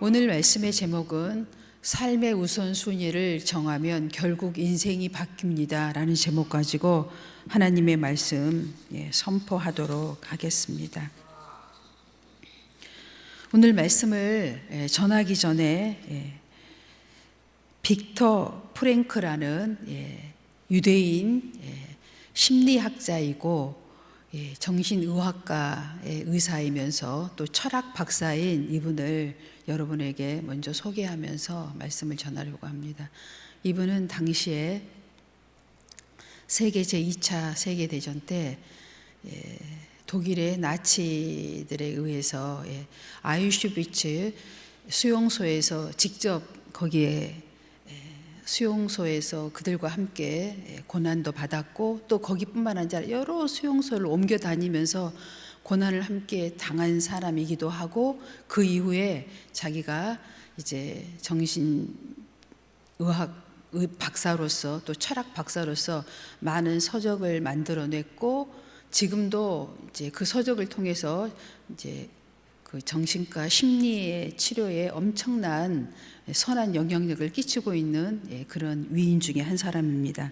오늘 말씀의 제목은 삶의 우선순위를 정하면 결국 인생이 바뀝니다 라는 제목 가지고 하나님의 말씀 선포하도록 하겠습니다. 오늘 말씀을 전하기 전에 빅터 프랭크라는 유대인 심리학자이고 정신의학과의 의사이면서 또 철학 박사인 이분을 여러분에게 먼저 소개하면서 말씀을 전하려고 합니다. 이분은 당시에 세계 제2차 세계대전 때 독일의 나치들에 의해서 아우슈비츠 수용소에서 직접 거기에 수용소에서 그들과 함께 고난도 받았고 또 거기뿐만 아니라 여러 수용소를 옮겨 다니면서 고난을 함께 당한 사람이기도 하고 그 이후에 자기가 이제 정신의학 박사로서 또 철학 박사로서 많은 서적을 만들어냈고 지금도 이제 그 서적을 통해서 이제 그 정신과 심리의 치료에 엄청난 선한 영향력을 끼치고 있는 그런 위인 중에 한 사람입니다.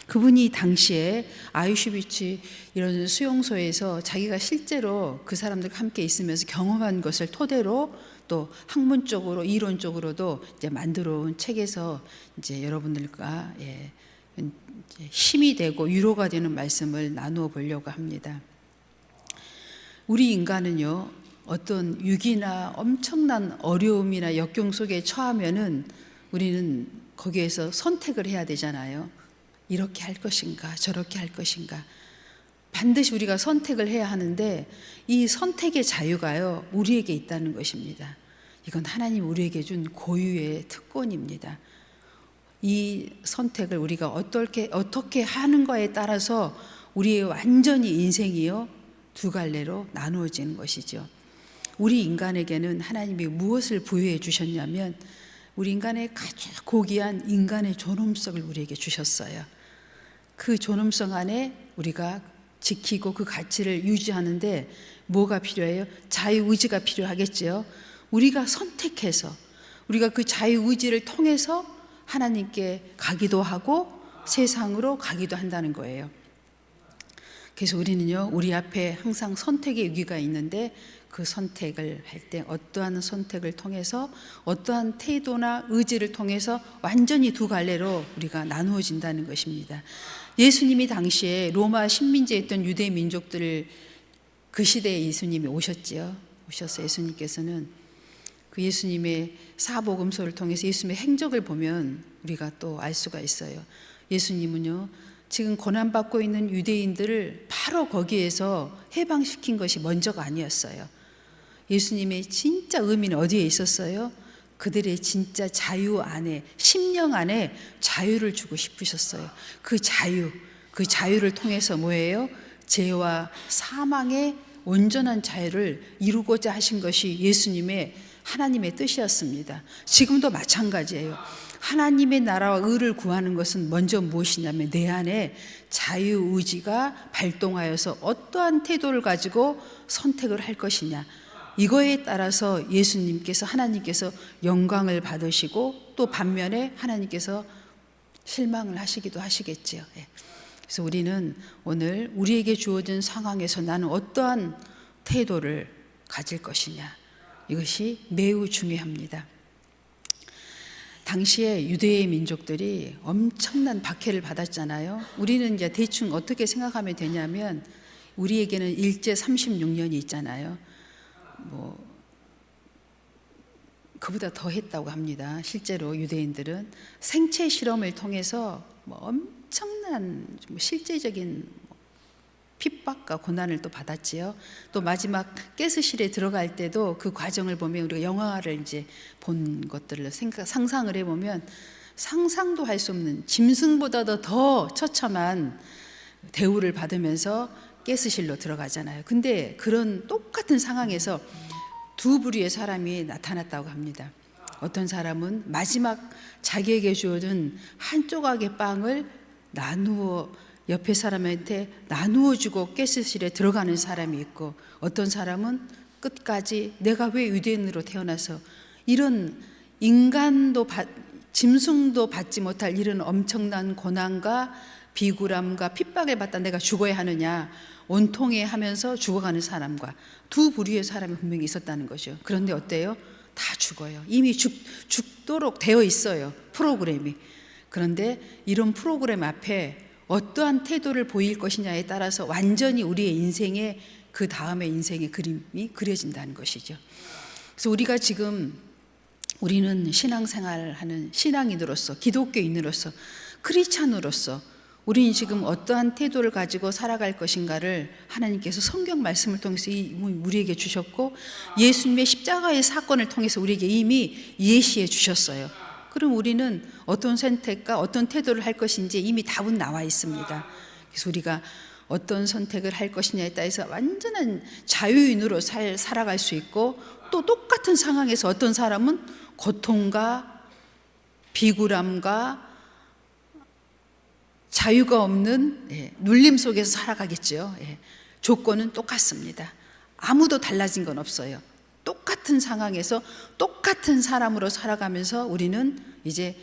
그분이 당시에 아우슈비츠 이런 수용소에서 자기가 실제로 그 사람들과 함께 있으면서 경험한 것을 토대로 또 학문적으로 이론적으로도 이제 만들어 온 책에서 이제 여러분들과 힘이 되고 위로가 되는 말씀을 나누어 보려고 합니다. 우리 인간은요, 어떤 위기나 엄청난 어려움이나 역경 속에 처하면은 우리는 거기에서 선택을 해야 되잖아요. 이렇게 할 것인가, 저렇게 할 것인가. 반드시 우리가 선택을 해야 하는데 이 선택의 자유가요, 우리에게 있다는 것입니다. 이건 하나님 우리에게 준 고유의 특권입니다. 이 선택을 우리가 어떻게 하는 거에 따라서 우리의 완전히 인생이요, 두 갈래로 나누어지는 것이죠. 우리 인간에게는 하나님이 무엇을 부여해 주셨냐면 우리 인간의 가장 고귀한 인간의 존엄성을 우리에게 주셨어요. 그 존엄성 안에 우리가 지키고 그 가치를 유지하는데 뭐가 필요해요? 자유의지가 필요하겠죠. 우리가 선택해서 우리가 그 자유의지를 통해서 하나님께 가기도 하고 세상으로 가기도 한다는 거예요. 그래서 우리는요, 우리 앞에 항상 선택의 위기가 있는데 그 선택을 할 때 어떠한 선택을 통해서 어떠한 태도나 의지를 통해서 완전히 두 갈래로 우리가 나누어진다는 것입니다. 예수님이 당시에 로마 식민지였던 유대 민족들을 그 시대에 예수님이 오셨어요. 예수님께서는 그 예수님의 사복음서를 통해서 예수님의 행적을 보면 우리가 또 알 수가 있어요. 예수님은요, 지금 고난받고 있는 유대인들을 바로 거기에서 해방시킨 것이 먼저가 아니었어요. 예수님의 진짜 의미는 어디에 있었어요? 그들의 진짜 자유 안에, 심령 안에 자유를 주고 싶으셨어요. 그 자유를 통해서 뭐예요? 죄와 사망의 온전한 자유를 이루고자 하신 것이 예수님의 하나님의 뜻이었습니다. 지금도 마찬가지예요. 하나님의 나라와 의를 구하는 것은 먼저 무엇이냐면 내 안에 자유의지가 발동하여서 어떠한 태도를 가지고 선택을 할 것이냐, 이거에 따라서 예수님께서 하나님께서 영광을 받으시고 또 반면에 하나님께서 실망을 하시기도 하시겠지요. 그래서 우리는 오늘 우리에게 주어진 상황에서 나는 어떠한 태도를 가질 것이냐, 이것이 매우 중요합니다. 당시에 유대의 민족들이 엄청난 박해를 받았잖아요. 우리는 이제 대충 어떻게 생각하면 되냐면 우리에게는 일제 36년이 있잖아요. 그보다 더 했다고 합니다. 실제로 유대인들은 생체 실험을 통해서 엄청난 실제적인 핍박과 고난을 또 받았지요. 또 마지막 가스실에 들어갈 때도 그 과정을 보면 우리가 영화를 이제 본 것들을 상상을 해보면 상상도 할 수 없는 짐승보다도 더 처참한 대우를 받으면서 가스실로 들어가잖아요. 근데 그런 똑같은 상황에서 두 부류의 사람이 나타났다고 합니다. 어떤 사람은 마지막 자기에게 주어진 한 조각의 빵을 나누어 옆에 사람한테 나누어주고 가스실에 들어가는 사람이 있고, 어떤 사람은 끝까지 내가 왜 유대인으로 태어나서 이런 인간도 짐승도 받지 못할 이런 엄청난 고난과 비굴함과 핍박을 받다 내가 죽어야 하느냐, 원통해 하면서 죽어가는 사람과 두 부류의 사람이 분명히 있었다는 거죠. 그런데 어때요? 다 죽어요. 이미 죽도록 되어 있어요, 프로그램이. 그런데 이런 프로그램 앞에 어떠한 태도를 보일 것이냐에 따라서 완전히 우리의 인생의 그 다음의 인생의 그림이 그려진다는 것이죠. 그래서 우리가 지금 우리는 신앙생활하는 신앙인으로서, 기독교인으로서, 크리스찬으로서 우리는 지금 어떠한 태도를 가지고 살아갈 것인가를 하나님께서 성경 말씀을 통해서 우리에게 주셨고, 예수님의 십자가의 사건을 통해서 우리에게 이미 예시해 주셨어요. 그럼 우리는 어떤 선택과 어떤 태도를 할 것인지 이미 답은 나와 있습니다. 그래서 우리가 어떤 선택을 할 것이냐에 따라서 완전한 자유인으로 살아갈 수 있고, 또 똑같은 상황에서 어떤 사람은 고통과 비굴함과 자유가 없는 눌림 속에서 살아가겠죠. 조건은 똑같습니다. 아무도 달라진 건 없어요. 똑같은 상황에서 똑같은 사람으로 살아가면서 우리는 이제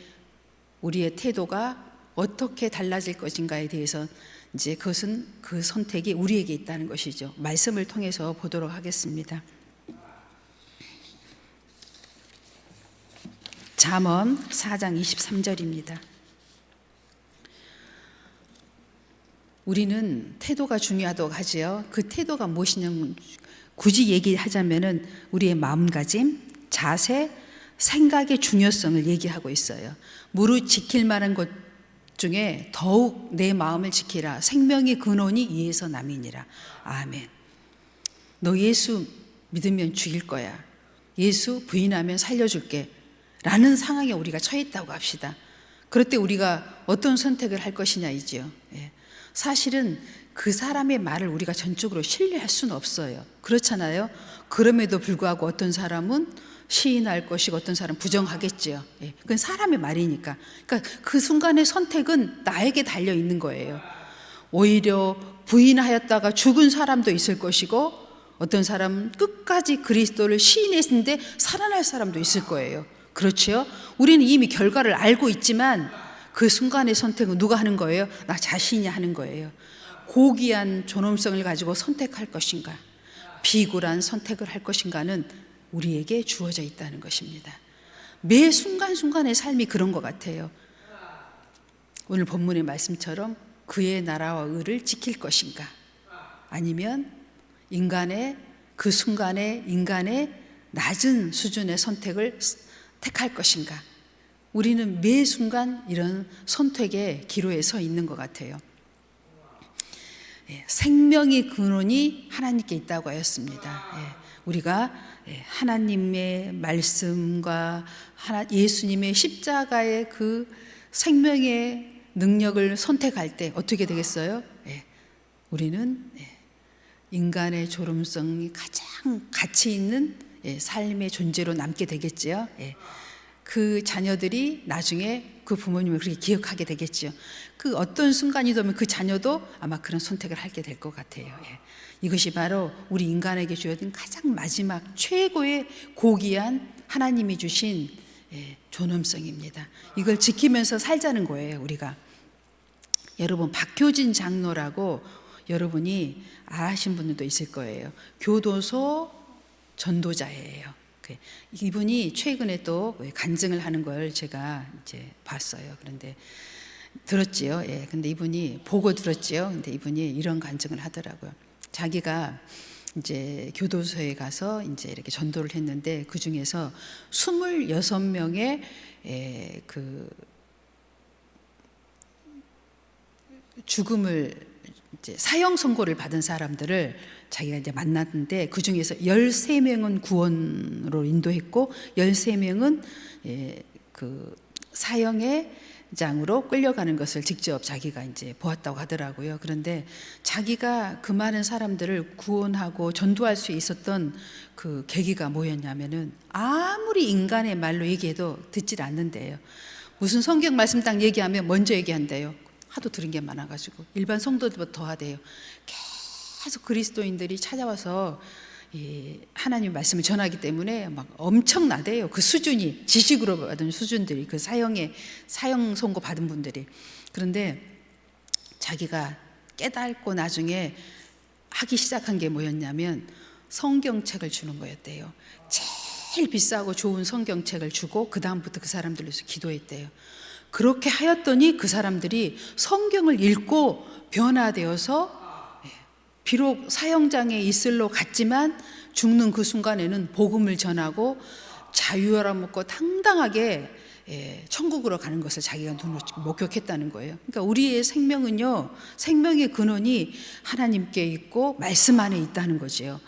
우리의 태도가 어떻게 달라질 것인가에 대해서 이제 그것은 그 선택이 우리에게 있다는 것이죠. 말씀을 통해서 보도록 하겠습니다. 잠언 4장 23절입니다. 우리는 태도가 중요하다고 하지요. 그 태도가 무엇이냐, 굳이 얘기하자면은 우리의 마음가짐, 자세, 생각의 중요성을 얘기하고 있어요. 무릇 지킬 만한 것 중에 더욱 내 마음을 지키라. 생명의 근원이 이에서 남이니라. 아멘. 너 예수 믿으면 죽일 거야. 예수 부인하면 살려줄게. 라는 상황에 우리가 처해 있다고 합시다. 그럴 때 우리가 어떤 선택을 할 것이냐이지요. 사실은 그 사람의 말을 우리가 전적으로 신뢰할 수는 없어요. 그렇잖아요. 그럼에도 불구하고 어떤 사람은 시인할 것이고 어떤 사람은 부정하겠지요. 그건 사람의 말이니까. 그러니까 그 순간의 선택은 나에게 달려 있는 거예요. 오히려 부인하였다가 죽은 사람도 있을 것이고, 어떤 사람은 끝까지 그리스도를 시인했는데 살아날 사람도 있을 거예요. 그렇죠? 우리는 이미 결과를 알고 있지만 그 순간의 선택은 누가 하는 거예요? 나 자신이 하는 거예요. 고귀한 존엄성을 가지고 선택할 것인가, 비굴한 선택을 할 것인가는 우리에게 주어져 있다는 것입니다. 매 순간순간의 삶이 그런 것 같아요. 오늘 본문의 말씀처럼 그의 나라와 의를 지킬 것인가, 아니면 인간의 그 순간에 인간의 낮은 수준의 선택을 택할 것인가. 우리는 매 순간 이런 선택의 기로에 서 있는 것 같아요. 생명의 근원이 하나님께 있다고 하였습니다. 우리가 하나님의 말씀과 예수님의 십자가의 그 생명의 능력을 선택할 때 어떻게 되겠어요? 우리는 인간의 존엄성이 가장 가치 있는 삶의 존재로 남게 되겠지요. 그 자녀들이 나중에 그 부모님을 그렇게 기억하게 되겠죠. 그 어떤 순간이 되면 그 자녀도 아마 그런 선택을 하게 될 것 같아요. 이것이 바로 우리 인간에게 주어진 가장 마지막 최고의 고귀한 하나님이 주신 존엄성입니다. 이걸 지키면서 살자는 거예요, 우리가. 여러분, 박효진 장로라고 여러분이 아신 분들도 있을 거예요. 교도소 전도자예요. 이분이 최근에 또 간증을 하는 걸 제가 이제 봤어요. 그런데 들었지요. 근데 이분이 보고 들었지요. 근데 이분이 이런 간증을 하더라고요. 자기가 이제 교도소에 가서 이제 이렇게 전도를 했는데 그 중에서 26명의 그 죽음을 이제 사형 선고를 받은 사람들을 자기가 이제 만났는데, 그 중에서 13명은 구원으로 인도했고 13명은 그 사형의 장으로 끌려가는 것을 직접 자기가 이제 보았다고 하더라고요. 그런데 자기가 그 많은 사람들을 구원하고 전도할 수 있었던 그 계기가 뭐였냐면은, 아무리 인간의 말로 얘기해도 듣질 않는데요. 무슨 성경 말씀 딱 얘기하면 먼저 얘기한대요. 하도 들은 게 많아가지고 일반 성도들보다 더 하대요. 계속 그리스도인들이 찾아와서 이 하나님 말씀을 전하기 때문에 막 엄청나대요. 그 수준이, 지식으로 받은 수준들이, 그 사형 선고 받은 분들이. 그런데 자기가 깨닫고 나중에 하기 시작한 게 뭐였냐면 성경책을 주는 거였대요. 제일 비싸고 좋은 성경책을 주고 그 다음부터 그 사람들을 위해서 기도했대요. 그렇게 하였더니 그 사람들이 성경을 읽고 변화되어서 비록 사형장에 있을로 갔지만 죽는 그 순간에는 복음을 전하고 자유하라 먹고 당당하게 천국으로 가는 것을 자기가 눈으로 목격했다는 거예요. 그러니까 우리의 생명은요, 생명의 근원이 하나님께 있고 말씀 안에 있다는 거지요.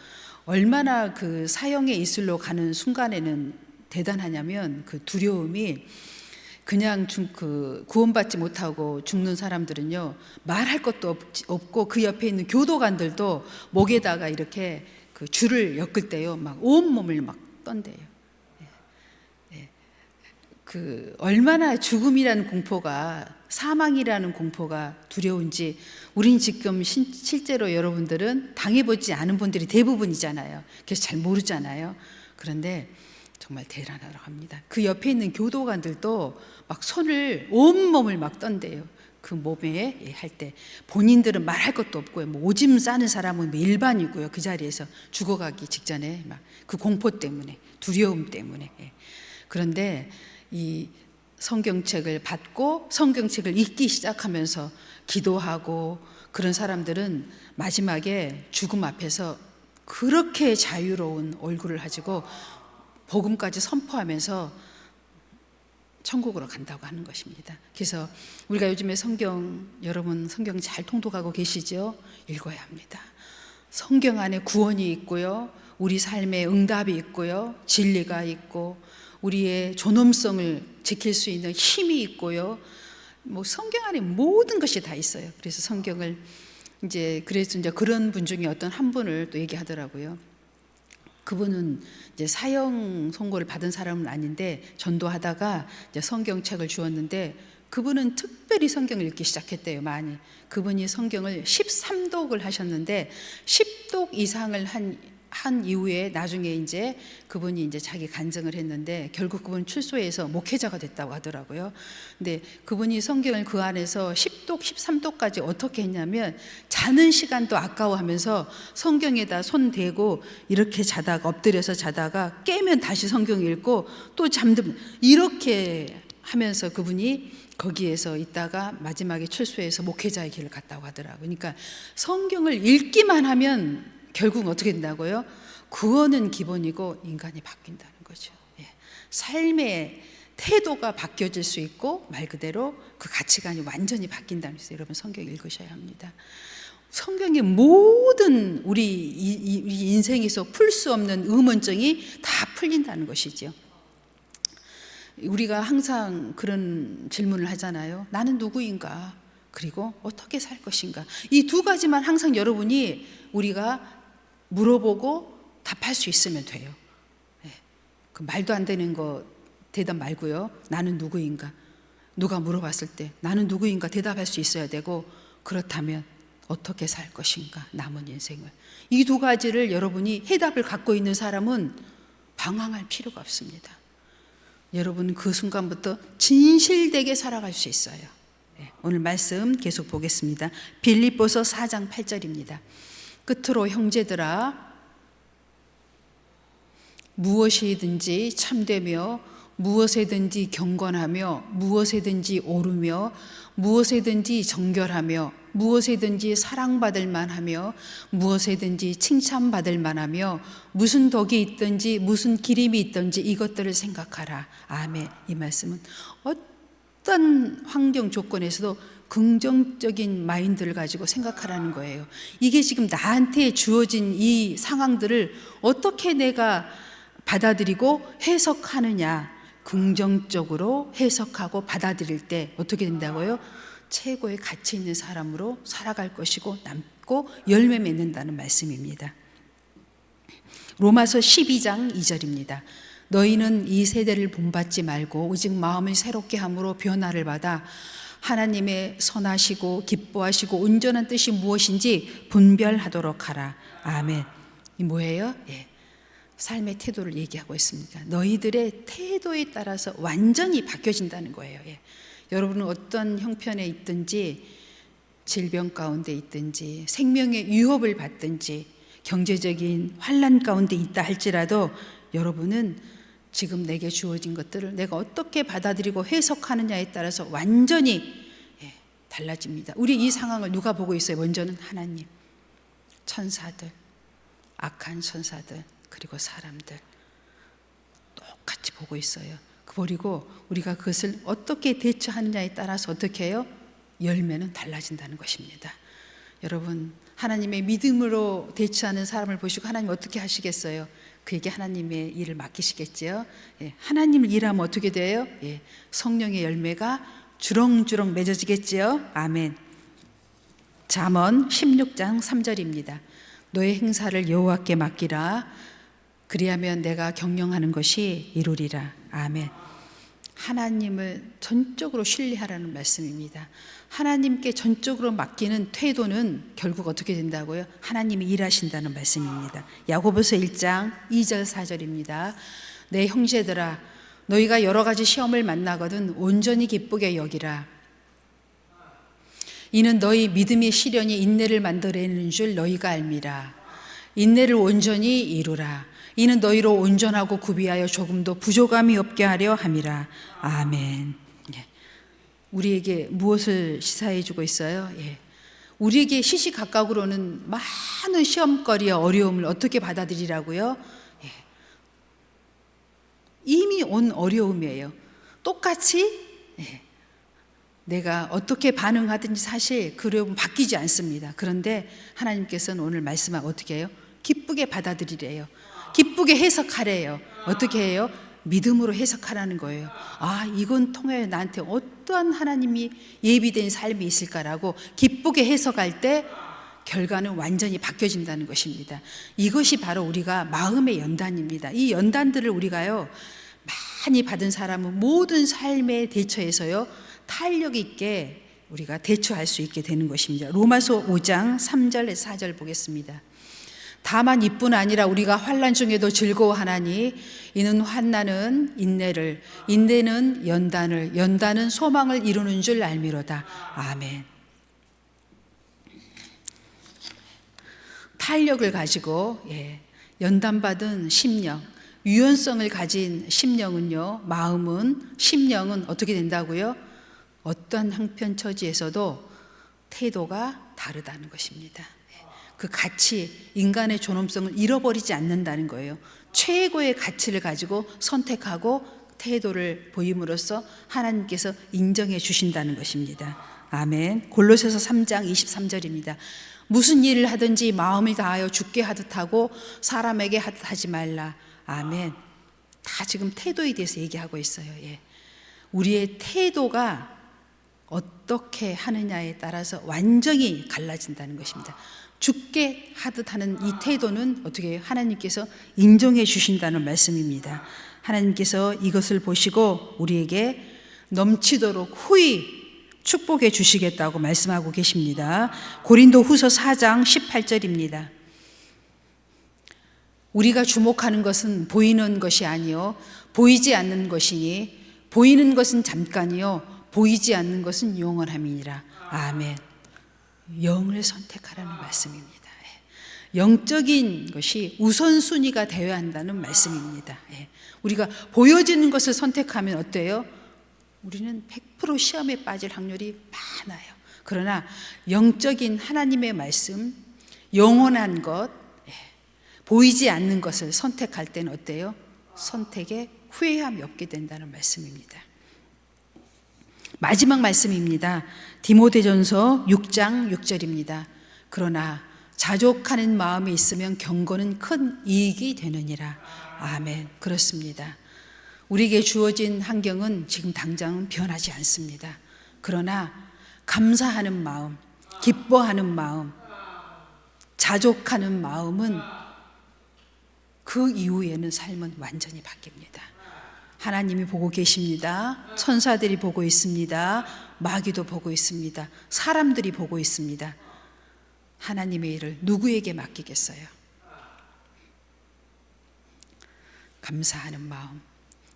얼마나 그 사형에 있을로 가는 순간에는 대단하냐면 그 두려움이, 그냥 그 구원받지 못하고 죽는 사람들은요, 말할 것도 없고 그 옆에 있는 교도관들도 목에다가 이렇게 그 줄을 엮을 때요, 막 온몸을 막 떤대요. 그 얼마나 죽음이라는 공포가, 사망이라는 공포가 두려운지 우린 지금 실제로 여러분들은 당해보지 않은 분들이 대부분이잖아요. 그래서 잘 모르잖아요. 그런데 정말 대단하다고 합니다. 그 옆에 있는 교도관들도 막 손을, 온몸을 막 떤대요. 그 몸에 할 때 본인들은 말할 것도 없고요. 뭐 오줌 싸는 사람은 뭐 일반이고요. 그 자리에서 죽어가기 직전에 막 그 공포 때문에, 두려움 때문에. 그런데 이 성경책을 받고 성경책을 읽기 시작하면서 기도하고 그런 사람들은 마지막에 죽음 앞에서 그렇게 자유로운 얼굴을 가지고 복음까지 선포하면서 천국으로 간다고 하는 것입니다. 그래서 우리가 요즘에 여러분 성경 잘 통독하고 계시죠? 읽어야 합니다. 성경 안에 구원이 있고요, 우리 삶에 응답이 있고요, 진리가 있고 우리의 존엄성을 지킬 수 있는 힘이 있고요, 뭐 성경 안에 모든 것이 다 있어요. 그래서 성경을 그래서 그런 분 중에 어떤 한 분을 또 얘기하더라고요. 그분은 이제 사형 선고를 받은 사람은 아닌데 전도하다가 이제 성경책을 주었는데 그분은 특별히 성경을 읽기 시작했대요. 많이. 그분이 성경을 13독을 하셨는데 10독 이상을 한 이후에 나중에 이제 그분이 이제 자기 간증을 했는데 결국 그분 출소해서 목회자가 됐다고 하더라고요. 근데 그분이 성경을 그 안에서 10독, 13독까지 어떻게 했냐면 자는 시간도 아까워하면서 성경에다 손 대고 이렇게 자다가 엎드려서 자다가 깨면 다시 성경 읽고 또 잠들면 이렇게 하면서 그분이 거기에서 있다가 마지막에 출소해서 목회자의 길을 갔다고 하더라고요. 그러니까 성경을 읽기만 하면 결국은 어떻게 된다고요? 구원은 기본이고 인간이 바뀐다는 거죠. 삶의 태도가 바뀌어질 수 있고 말 그대로 그 가치관이 완전히 바뀐다는 것을 여러분 성경 읽으셔야 합니다. 성경의 모든 우리 인생에서 풀 수 없는 의문점이 다 풀린다는 것이죠. 우리가 항상 그런 질문을 하잖아요. 나는 누구인가? 그리고 어떻게 살 것인가? 이 두 가지만 항상 여러분이 우리가 물어보고 답할 수 있으면 돼요. 그 말도 안 되는 거 대답 말고요. 나는 누구인가? 누가 물어봤을 때 나는 누구인가 대답할 수 있어야 되고, 그렇다면 어떻게 살 것인가? 남은 인생을. 이 두 가지를 여러분이 해답을 갖고 있는 사람은 방황할 필요가 없습니다. 여러분 그 순간부터 진실되게 살아갈 수 있어요. 오늘 말씀 계속 보겠습니다. 빌립보서 4장 8절입니다. 끝으로 형제들아, 무엇이든지 참되며 무엇에든지 경건하며 무엇에든지 옳으며 무엇에든지 정결하며 무엇에든지 사랑받을 만하며 무엇에든지 칭찬받을 만하며 무슨 덕이 있든지 무슨 기림이 있든지 이것들을 생각하라. 아멘. 이 말씀은 어떤 환경 조건에서도 긍정적인 마인드를 가지고 생각하라는 거예요. 이게 지금 나한테 주어진 이 상황들을 어떻게 내가 받아들이고 해석하느냐, 긍정적으로 해석하고 받아들일 때 어떻게 된다고요? 최고의 가치 있는 사람으로 살아갈 것이고 남고 열매 맺는다는 말씀입니다. 로마서 12장 2절입니다. 너희는 이 세대를 본받지 말고 오직 마음을 새롭게 함으로 변화를 받아 하나님의 선하시고 기뻐하시고 온전한 뜻이 무엇인지 분별하도록 하라. 아멘. 이 뭐예요? 예. 삶의 태도를 얘기하고 있습니다. 너희들의 태도에 따라서 완전히 바뀌어진다는 거예요. 예. 여러분은 어떤 형편에 있든지, 질병 가운데 있든지, 생명의 위협을 받든지, 경제적인 환난 가운데 있다 할지라도 여러분은 지금 내게 주어진 것들을 내가 어떻게 받아들이고 해석하느냐에 따라서 완전히 달라집니다. 우리 이 상황을 누가 보고 있어요? 먼저는 하나님, 천사들, 악한 천사들, 그리고 사람들 똑같이 보고 있어요. 그리고 우리가 그것을 어떻게 대처하느냐에 따라서 어떻게 해요? 열매는 달라진다는 것입니다. 여러분, 하나님의 믿음으로 대처하는 사람을 보시고 하나님 어떻게 하시겠어요? 그에게 하나님의 일을 맡기시겠죠. 예, 하나님을 일하면 어떻게 돼요? 예, 성령의 열매가 주렁주렁 맺어지겠지요. 아멘. 잠언 16장 3절입니다. 너의 행사를 여호와께 맡기라. 그리하면 내가 경영하는 것이 이루리라. 아멘. 하나님을 전적으로 신뢰하라는 말씀입니다. 하나님께 전적으로 맡기는 태도는 결국 어떻게 된다고요? 하나님이 일하신다는 말씀입니다. 야고보서 1장 2절 4절입니다. 내 형제들아, 너희가 여러 가지 시험을 만나거든 온전히 기쁘게 여기라. 이는 너희 믿음의 시련이 인내를 만들어내는 줄 너희가 알미라. 인내를 온전히 이루라. 이는 너희로 온전하고 구비하여 조금도 부족함이 없게 하려 함이라. 아멘. 예. 우리에게 무엇을 시사해 주고 있어요? 예. 우리에게 시시각각으로는 많은 시험거리와 어려움을 어떻게 받아들이라고요? 예. 이미 온 어려움이에요. 똑같이 내가 어떻게 반응하든지 사실 그 어려움은 바뀌지 않습니다. 그런데 하나님께서는 오늘 말씀하고 어떻게 해요? 기쁘게 받아들이래요. 기쁘게 해석하래요. 어떻게 해요? 믿음으로 해석하라는 거예요. 아, 이건 통해 나한테 어떠한 하나님이 예비된 삶이 있을까라고 기쁘게 해석할 때 결과는 완전히 바뀌어진다는 것입니다. 이것이 바로 우리가 마음의 연단입니다. 이 연단들을 우리가요 많이 받은 사람은 모든 삶의 대처에서요 탄력 있게 우리가 대처할 수 있게 되는 것입니다. 로마서 5장 3절에서 4절 보겠습니다. 다만 이뿐 아니라 우리가 환난 중에도 즐거워하나니 이는 환난은 인내를, 인내는 연단을, 연단은 소망을 이루는 줄 알미로다. 아멘. 탄력을 가지고 연단받은 심령, 유연성을 가진 심령은요, 마음은, 심령은 어떻게 된다고요? 어떤 형편처지에서도 태도가 다르다는 것입니다. 그 가치, 인간의 존엄성을 잃어버리지 않는다는 거예요. 최고의 가치를 가지고 선택하고 태도를 보임으로써 하나님께서 인정해 주신다는 것입니다. 아멘. 골로새서 3장 23절입니다. 무슨 일을 하든지 마음을 다하여 주께 하듯 하고 사람에게 하듯 하지 말라. 아멘. 다 지금 태도에 대해서 얘기하고 있어요. 우리의 태도가 어떻게 하느냐에 따라서 완전히 갈라진다는 것입니다. 죽게 하듯 하는 이 태도는 어떻게 해요? 하나님께서 인정해 주신다는 말씀입니다. 하나님께서 이것을 보시고 우리에게 넘치도록 후히 축복해 주시겠다고 말씀하고 계십니다. 고린도 후서 4장 18절입니다. 우리가 주목하는 것은 보이는 것이 아니요 보이지 않는 것이니 보이는 것은 잠깐이요 보이지 않는 것은 영원함이니라. 아멘. 영을 선택하라는 말씀입니다. 영적인 것이 우선순위가 되어야 한다는 말씀입니다. 우리가 보여지는 것을 선택하면 어때요? 우리는 100% 시험에 빠질 확률이 많아요. 그러나 영적인 하나님의 말씀, 영원한 것, 보이지 않는 것을 선택할 때는 어때요? 선택에 후회함이 없게 된다는 말씀입니다. 마지막 말씀입니다. 디모데전서 6장 6절입니다. 그러나 자족하는 마음이 있으면 경건은 큰 이익이 되느니라. 아멘. 그렇습니다. 우리에게 주어진 환경은 지금 당장은 변하지 않습니다. 그러나 감사하는 마음, 기뻐하는 마음, 자족하는 마음은 그 이후에는 삶은 완전히 바뀝니다. 하나님이 보고 계십니다. 천사들이 보고 있습니다. 마귀도 보고 있습니다. 사람들이 보고 있습니다. 하나님의 일을 누구에게 맡기겠어요? 감사하는 마음,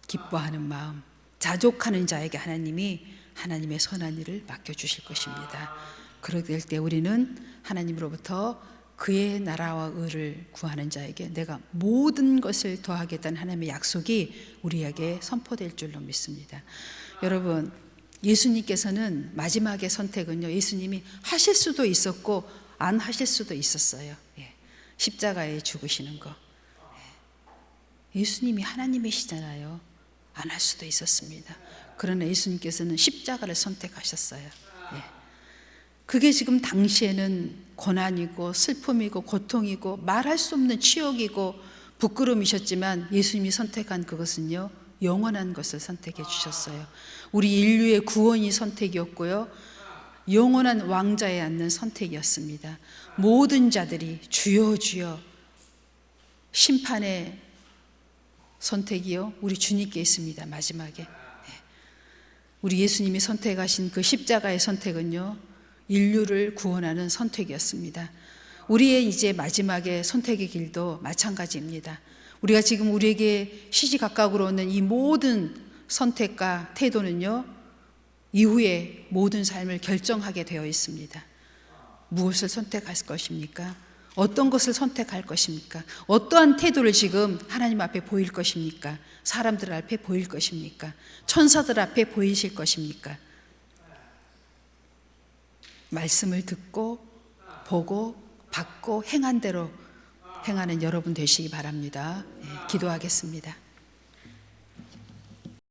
기뻐하는 마음, 자족하는 자에게 하나님이 하나님의 선한 일을 맡겨주실 것입니다. 그럴 때 우리는 하나님으로부터 그의 나라와 의를 구하는 자에게 내가 모든 것을 더하겠다는 하나님의 약속이 우리에게 선포될 줄로 믿습니다. 여러분, 예수님께서는 마지막의 선택은요, 예수님이 하실 수도 있었고 안 하실 수도 있었어요. 십자가에 죽으시는 거. 예수님이 하나님이시잖아요. 안 할 수도 있었습니다. 그러나 예수님께서는 십자가를 선택하셨어요. 그게 지금 당시에는 고난이고 슬픔이고 고통이고 말할 수 없는 치욕이고 부끄러움이셨지만 예수님이 선택한 그것은요, 영원한 것을 선택해 주셨어요. 우리 인류의 구원이 선택이었고요, 영원한 왕자에 앉는 선택이었습니다. 모든 자들이 주여 주여, 심판의 선택이요, 우리 주님께 있습니다. 마지막에 우리 예수님이 선택하신 그 십자가의 선택은요, 인류를 구원하는 선택이었습니다. 우리의 이제 마지막의 선택의 길도 마찬가지입니다. 우리가 지금 우리에게 시시각각으로 오는 이 모든 선택과 태도는요, 이후에 모든 삶을 결정하게 되어 있습니다. 무엇을 선택할 것입니까? 어떤 것을 선택할 것입니까? 어떠한 태도를 지금 하나님 앞에 보일 것입니까? 사람들 앞에 보일 것입니까? 천사들 앞에 보이실 것입니까? 말씀을 듣고 보고 받고 행한 대로 행하는 여러분 되시기 바랍니다. 기도하겠습니다.